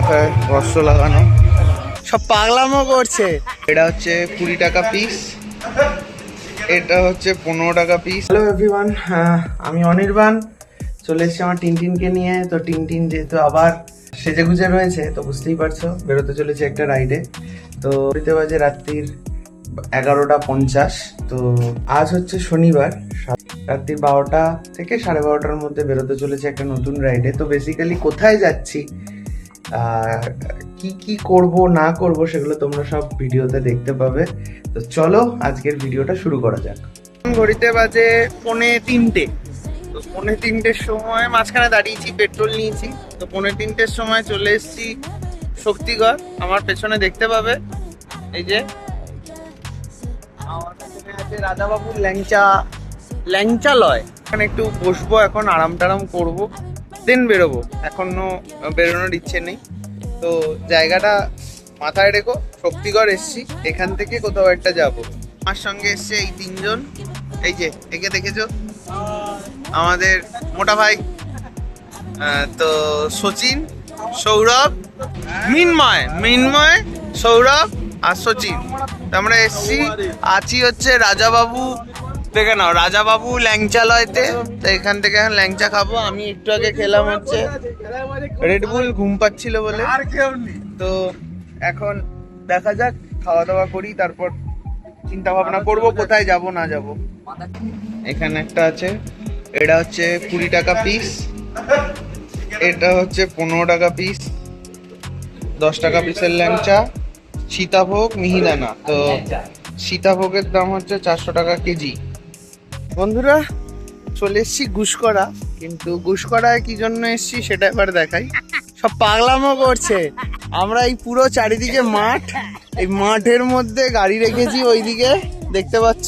মাথায় বস্ত্র লাগানো, সব পাগলামো করছে। এটা হচ্ছে 20 টাকা পিস, এটা হচ্ছে 15 টাকা পিস। হ্যালো এভরিওয়ান, আমি অনির্বাণ চলে এসেছি আমার টিনটিনকে নিয়ে। তো টিনটিন যেহেতু আবার সেজে গুজে রয়েছে তো বুঝতেই পারছো, বেরোতে চলেছে একটা রাইডে। তো ঘড়িতে বাজে রাত্রির 11:50। তো আজ হচ্ছে শনিবার, রাত্রির 12টা থেকে 12:30টার মধ্যে বেরোতে চলেছে একটা নতুন রাইডে। তো বেসিক্যালি কোথায় যাচ্ছি, কি কি করব না করব সেগুলো তোমরা সব ভিডিওতে দেখতে পাবে। তো চলো আজকের ভিডিওটা শুরু করা যাক। ঘড়িতে বাজে 2:45। তো 2:45-র সময় মাঝখানে দাঁড়িয়েছি, পেট্রোল নিয়েছি। তো 2:45-র সময় চলে এসেছি শক্তিগড়। আমার পেছনে দেখতে পাবে এই যে আমার পেছনে আছে রাজাবাবুর ল্যাংচালয়। এখানে একটু বসবো, এখন আরাম টারাম করবো, দেন বেরোবো। এখনো বেরোনোর ইচ্ছে নেই। তো জায়গাটা মাথায় রেখো, শক্তিগড় এসছি, এখান থেকে কোথাও একটা যাবো। আমার সঙ্গে এসছে এই তিনজন, এই যে একে দেখেছো, আমাদের মোটা ভাই, তো সচিন, সৌরভ, মিন্ময়, সৌরভ আর সচিন। আমরা এসছি, আছি হচ্ছে রাজাবাবু, দেখে নাও রাজাবাবু ল্যাংচালয়তে। তো এখান থেকে এখন ল্যাংচা খাবো। আমি একটু আগে খেলাম হচ্ছে রেডবুল, ঘুম পাচ্ছিল বলে। তো এখন দেখা যাক, খাওয়া দাওয়া করি, তারপর চিন্তা ভাবনা করবো কোথায় যাব না যাব। এখানে একটা আছে, এটা হচ্ছে 20 টাকা পিস, এটা হচ্ছে 15 টাকা পিস, 10 টাকা পিসের ল্যাংচা, সীতাভোগ, মিহিদানা। তো সীতাভোগের দাম হচ্ছে 400 টাকা কেজি। বন্ধুরা চলে এসছি গুসকরা, কিন্তু গুসকরায় কি জন্য এসছি সেটা এবার দেখাই। সব পাগলামো করছে। আমরা এই পুরো চারিদিকে মাঠ, এই মাঠের মধ্যে গাড়ি রেখেছি ওইদিকে দেখতে পাচ্ছ।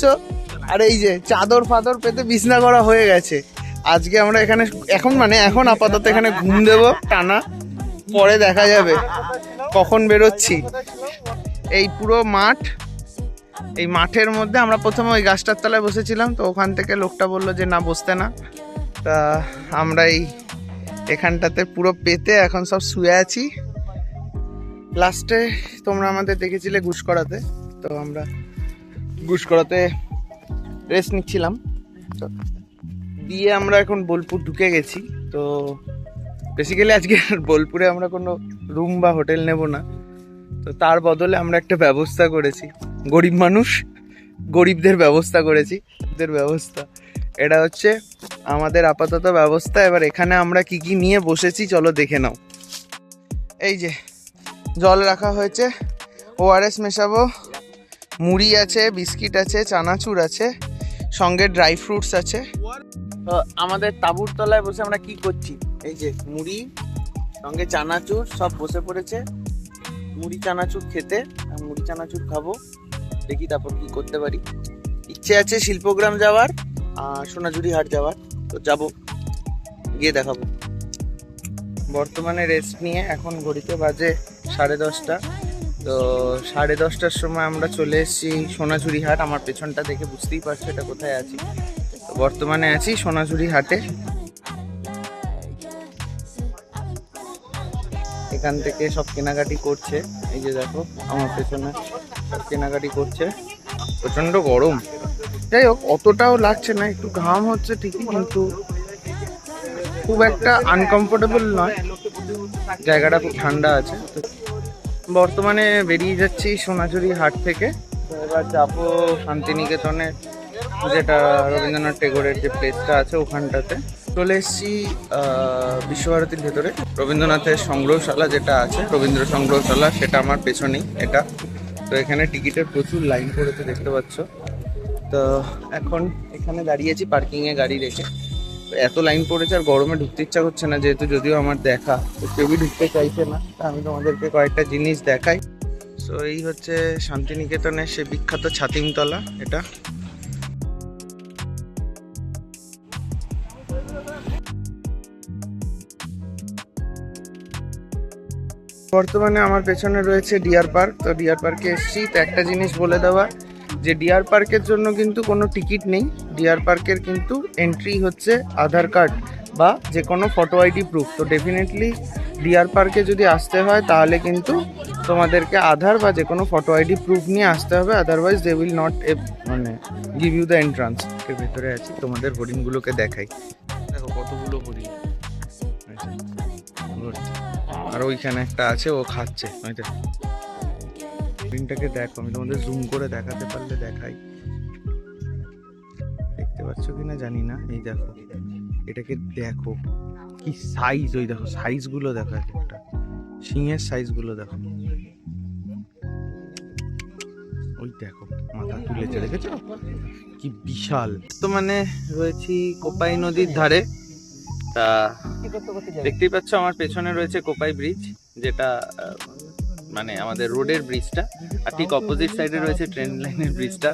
আর এই যে চাদর ফাদর পেতে বিছনা করা হয়ে গেছে। আজকে আমরা এখানে এখন আপাতত এখানে ঘুম দেবো টানা, পরে দেখা যাবে কখন বেরোচ্ছি। এই পুরো মাঠ, এই মাঠের মধ্যে আমরা প্রথমে ওই গাছটার তলায় বসেছিলাম। তো ওখান থেকে লোকটা বললো যে না, বসতে না। তা আমরা এখানটাতে পুরো পেতে এখন সব শুয়ে আছি। লাস্টে তোমরা আমাদের দেখেছিলে গুসকরাতে, তো আমরা গুসকরাতে রেস্ট নিচ্ছিলাম। তো দিয়ে আমরা এখন বোলপুর ঢুকে গেছি। তো বেসিক্যালি আজকে বোলপুরে আমরা কোনো রুম বা হোটেল নেব না। তো তার বদলে আমরা একটা ব্যবস্থা করেছি, গরিব মানুষ, গরিবদের ব্যবস্থা করেছি। এটা হচ্ছে আমাদের আপাতত ব্যবস্থা। এবার এখানে আমরা কি কি নিয়ে বসেছি চলো দেখে নাও। এই যে জল রাখা হয়েছে, ORS মেশাবো, মুড়ি আছে, বিস্কিট আছে, চানাচুর আছে, সঙ্গে ড্রাই ফ্রুটস আছে। তো আমাদের তাঁবুর তলায় বসে আমরা কি করছি, এই যে মুড়ি সঙ্গে চানাচুর সব বসে পড়েছে। মুড়ি চানাচুর খেতে, মুড়ি চানাচুর খাবো, দেখি তারপর কি করতে পারি। ইচ্ছে আছে শিল্পগ্রাম যাওয়ার, সোনাঝুরি হাট যাওয়ার। তো যাবো, গিয়ে দেখাবো। বর্তমানে রেস্ট নিয়ে এখন ঘড়িতে বাজে 10:30। তো 10:30টার সময় আমরা চলে এসেছি সোনাঝুরি হাট। আমার পেছনটা দেখে বুঝতেই পারছো এটা কোথায় আছি। তো বর্তমানে আছি সোনাঝুরি হাটে। এখান থেকে সব কেনাকাটি করছে, এই যে দেখো আমার পেছনে সব কেনাকাটি করছে। প্রচন্ড গরম, যাই হোক অতটাও লাগছে না, একটু ঘাম হচ্ছে ঠিকই, কিন্তু খুব একটা আনকমফোর্টেবল নয়। জায়গাটা খুব ঠান্ডা আছে। বর্তমানে বেরিয়ে যাচ্ছি সোনাঝুরি হাট থেকে। তো এবার যাবো শান্তিনিকেতনে, যেটা রবীন্দ্রনাথ টেগোরের যে প্লেসটা আছে ওখানটাতে। চলে এসেছি বিশ্বভারতীর ভেতরে, রবীন্দ্রনাথের সংগ্রহশালা যেটা আছে, রবীন্দ্র সংগ্রহশালা, সেটা আমার পেছনেই এটা। তো এখানে টিকিটের প্রচুর লাইন পড়েছে দেখতে পাচ্ছ। তো এখন এখানে দাঁড়িয়েছি পার্কিংয়ে গাড়ি রেখে। তো এত লাইন পড়েছে আর গরমে ঢুকতে ইচ্ছা করছে না, যেহেতু যদিও আমার দেখা, তো কেউই ঢুকতে চাইছে না। তা আমি তোমাদেরকে কয়েকটা জিনিস দেখাই। তো এই হচ্ছে শান্তিনিকেতনের সে বিখ্যাত ছাতিমতলা। এটা বর্তমানে আমার পেছনে রয়েছে ডিয়ার পার্ক। তো ডিয়ার পার্কে এসেছি। তো একটা জিনিস বলে দেওয়া, যে ডিয়ার পার্কের জন্য কিন্তু কোনো টিকিট নেই। ডিয়ার পার্কের কিন্তু এন্ট্রি হচ্ছে আধার কার্ড বা যে কোনো ফটো আইডি প্রুফ। তো ডেফিনেটলি ডিয়ার পার্কে যদি আসতে হয় তাহলে কিন্তু তোমাদেরকে আধার বা যে কোনো ফটো আইডি প্রুফ নিয়ে আসতে হবে, আদারওয়াইজ দে উইল নট মানে গিভ ইউ দ্য এন্ট্রান্স। এর ভেতরে আছি, তোমাদের হরিণগুলোকে দেখাই। দেখো কতগুলো হরিণ, আর ওইখানে একটা আছে, ও খাচ্ছে। হরিণটাকে দেখো, আমি তোমাদের জুম করে দেখাতে পারলে দেখাই, দেখতে পাচ্ছ কিনা জানি না। এই দেখো, এটাকে দেখো কি সাইজ, ওই দেখো সাইজ গুলো দেখো, একটা সিংহের সাইজ গুলো দেখো, ওই দেখো মাথা তুলেছে, দেখেছো কি বিশাল। তো মানে রয়েছি কোপাই নদীর ধারে, তা দেখতেই পাচ্ছ আমার পেছনে রয়েছে কোপাই ব্রিজ, যেটা মানে আমাদের রোডের ব্রিজটা, আর ঠিক অপোজিট সাইডে রয়েছে ট্রেন লাইনের ব্রিজটা।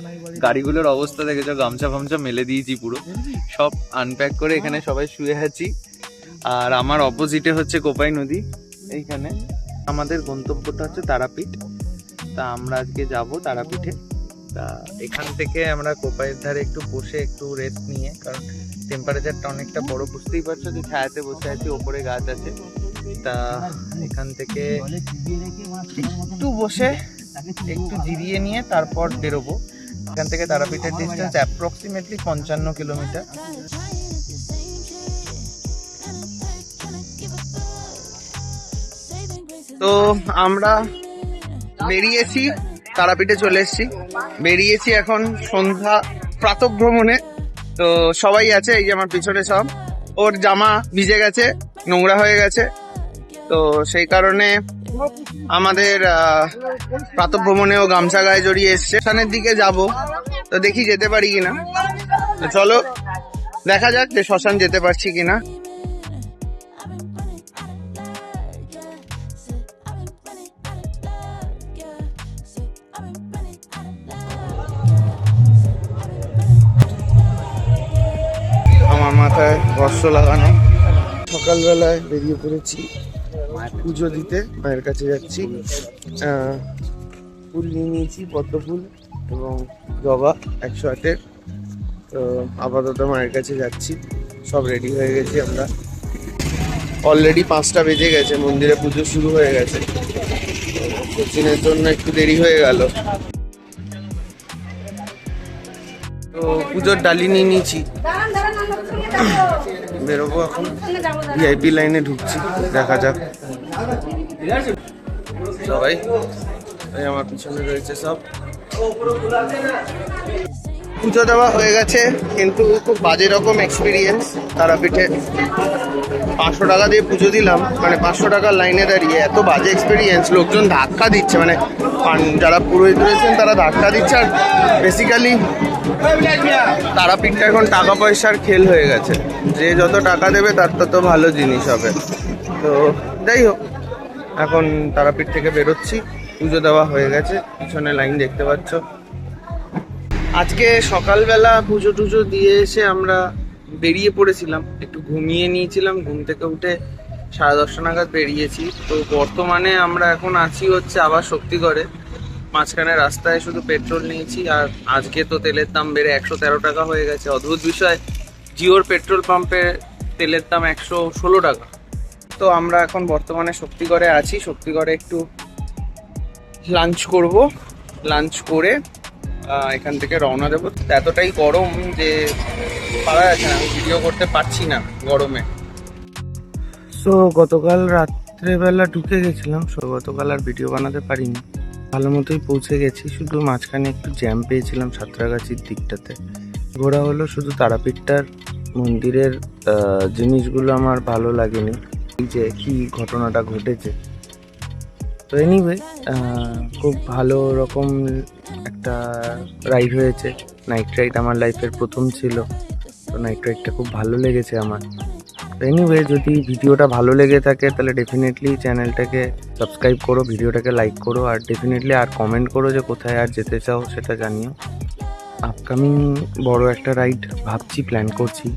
গাড়িগুলোর অবস্থা দেখেছো, গামছা ফামছা মেলে দিয়েছি, পুরো সব আনপ্যাক করে এখানে সবাই শুয়ে আছি। আর আমার অপোজিটে হচ্ছে কোপাই নদী। এইখানে আমাদের গন্তব্যটা হচ্ছে তারাপীঠ, তা আমরা আজকে যাব তারাপীঠে। তা এখান থেকে আমরা কোপাইয়ের ধারে একটু বসে একটু রেস্ট নিয়ে, কারণ টেম্পারেচারটা অনেকটা বড়, বুঝতেই পারছো যে ছায়াতে বসে আছি, ওপরে গাছ আছে। তা এখান থেকে একটু বসে একটু জিরিয়ে নিয়ে তারপর বেরোবো। এখান থেকে তারাপীঠের ডিস্টেন্স অ্যাপ্রক্সিমেটলি 55 কিলোমিটার। তো আমরা বেরিয়েছি, তারাপীঠে চলে এসেছি, বেরিয়েছি এখন সন্ধ্যা প্রাতঃভ্রমণে। তো সবাই আছে, এই যে আমার পিছনে সব, ওর জামা ভিজে গেছে, নোংরা হয়ে গেছে, তো সেই কারণে আমাদের প্রাতঃভ্রমণেও গামছা গায়ে জড়িয়ে এসছে। শ্মশানের দিকে যাব, তো দেখি যেতে পারি কিনা। তো চলো দেখা যাক যে শ্মশান যেতে পারছি কিনা। আমার মাথায় বর্ষ লাগানো, সকালবেলায় বেরিয়ে পড়েছি পুজো দিতে, মায়ের কাছে যাচ্ছি। ফুল নিয়ে নিয়েছি, পদ্ম ফুল এবং জবা 108। তো আপাতত মায়ের কাছে যাচ্ছি, সব রেডি হয়ে গেছি আমরা। অলরেডি 5টা বেজে গেছে, মন্দিরে পুজো শুরু হয়ে গেছে, কোচিনের জন্য একটু দেরি হয়ে গেল। তো পুজোর ডালি নিয়ে নিয়েছি, বেরোবো এখন, ভিআইপি লাইনে ঢুকছি, দেখা যাক। সবাই আমার পিছনে রয়েছে সব। পুজো দেওয়া হয়ে গেছে, কিন্তু খুব বাজে রকম এক্সপিরিয়েন্স তারাপীঠে। 500 টাকা দিয়ে পুজো দিলাম, মানে 500 টাকার লাইনে দাঁড়িয়ে এত বাজে এক্সপিরিয়েন্স। লোকজন ধাক্কা দিচ্ছে, মানে যারা পুরোহিত রয়েছেন তারা ধাক্কা দিচ্ছে। আর বেসিক্যালি তারাপীঠটা এখন টাকা পয়সার খেল হয়ে গেছে, যে যত টাকা দেবে তার তত ভালো জিনিস হবে। তো যাই হোক, এখন তারাপীঠ থেকে বেরোচ্ছি, পুজো দেওয়া হয়ে গেছে, পিছনে লাইন দেখতে পাচ্ছ। আজকে সকালবেলা পুজো টুজো দিয়ে এসে আমরা বেরিয়ে পড়েছিলাম, একটু ঘুমিয়ে নিয়েছিলাম, ঘুম থেকে উঠে 10:30 নাগাদ বেরিয়েছি। তো বর্তমানে আমরা এখন আছি হচ্ছে আবার শক্তিগড়ে। মাঝখানে রাস্তায় শুধু পেট্রোল নিয়েছি, আর আজকে তো তেলের দাম বেড়ে 113 টাকা হয়ে গেছে। অদ্ভুত বিষয়, জিওর পেট্রোল পাম্পে তেলের দাম 116 টাকা। তো আমরা এখন বর্তমানে শক্তিগড়ে আছি, শক্তিগড়ে একটু লাঞ্চ করব, লাঞ্চ করে এখান থেকে রওনা দেবো। এতটাই গরম যে পারা যাচ্ছে না, আমি ভিডিও করতে পারছি না গরমে। সো গতকাল রাত্রেবেলা ঢুকে গেছিলাম, সো গতকাল আর ভিডিও বানাতে পারিনি, ভালো মতোই পৌঁছে গেছি। শুধু মাঝখানে একটু জ্যাম পেয়েছিলাম সাঁতরাগাছির দিকটাতে। ঘোরা হলো শুধু তারাপীঠটার মন্দিরের জিনিসগুলো আমার ভালো লাগেনি, যে কি ঘটনাটা ঘটেছে। তো এনিওয়ে খুব ভালো রকম একটা রাইড হয়েছে, নাইট রাইড আমার লাইফের প্রথম ছিল। তো নাইট রাইডটা খুব ভালো লেগেছে আমার। তো এনিওয়ে, যদি ভিডিওটা ভালো লেগে থাকে তাহলে ডেফিনেটলি চ্যানেলটাকে সাবস্ক্রাইব করো, ভিডিওটাকে লাইক করো, আর ডেফিনেটলি আর কমেন্ট করো যে কোথায় আর যেতে চাও সেটা জানিও। আপকামিং বড় একটা রাইড ভাবছি, প্ল্যান করছি।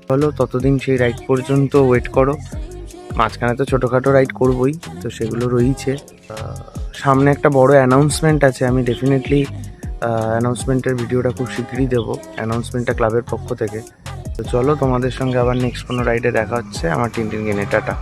চলো ততদিন সেই রাইড পর্যন্ত ওয়েট করো। মাঝখানে তো ছোটোখাটো রাইড করবোই, তো সেগুলো রয়েছে। সামনে একটা বড় অ্যানাউন্সমেন্ট আছে, আমি ডেফিনেটলি অ্যানাউন্সমেন্টের ভিডিওটা খুব শীঘ্রই দেবো, অ্যানাউন্সমেন্টটা ক্লাবের পক্ষ থেকে। তো চলো তোমাদের সঙ্গে আবার নেক্সট কোনো রাইডে দেখা হচ্ছে। আমার টিনটিন গেনে টাটা।